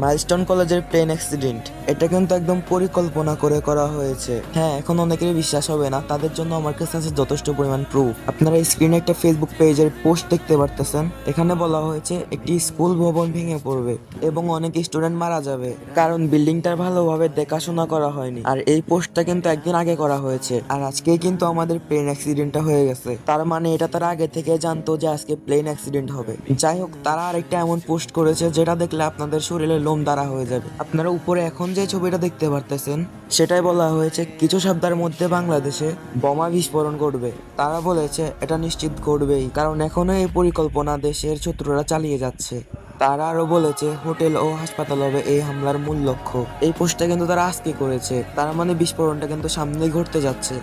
Milestone কলেজের plane accident, এটা কিন্তু একদম পরিকল্পনা করে করা হয়েছে। হ্যাঁ, এখন অনেকেরই বিশ্বাস হবে না, তাদের জন্য আমার কাছে আছে যথেষ্ট পরিমাণ প্রুফ। আপনারা স্ক্রিনে একটা ফেসবুক পেজের পোস্ট দেখতে পারতেছেন। এখানে বলা হয়েছে একটি স্কুল ভবন ভেঙে পড়বে এবং অনেক স্টুডেন্ট মারা যাবে, কারণ বিল্ডিংটার ভালোভাবে দেখাশোনা করা হয়নি। আর এই পোস্টটা কিন্তু একদিন আগে করা হয়েছে, আর আজকেই কিন্তু আমাদের প্লেন অ্যাক্সিডেন্টটা হয়ে গেছে। তার মানে এটা তারা আগে থেকে জানতো যে আজকে প্লেন অ্যাক্সিডেন্ট হবে। যাই হোক, তারা আরেকটা এমন পোস্ট করেছে যেটা দেখলে আপনাদের শরীরে লোম দাঁড়া হয়ে যাবে। আপনারা উপরে এখন যে ছবিটা দেখতে পারতেছেন, সেটাই বলা হয়েছে কিছু সপ্তাহের মধ্যে বাংলাদেশে বোমা বিস্ফোরণ ঘটবে। তারা বলেছে এটা নিশ্চিত ঘটবেই, কারণ এখনো এই পরিকল্পনা দেশের শত্রুরা চালিয়ে যাচ্ছে। তারা আরো বলেছে হোটেল ও হাসপাতাল হবে এই হামলার মূল লক্ষ্য। এই পোস্টটা কিন্তু তারা আজকে করেছে, তার মানে বিস্ফোরণটা কিন্তু সামনেই ঘটতে যাচ্ছে।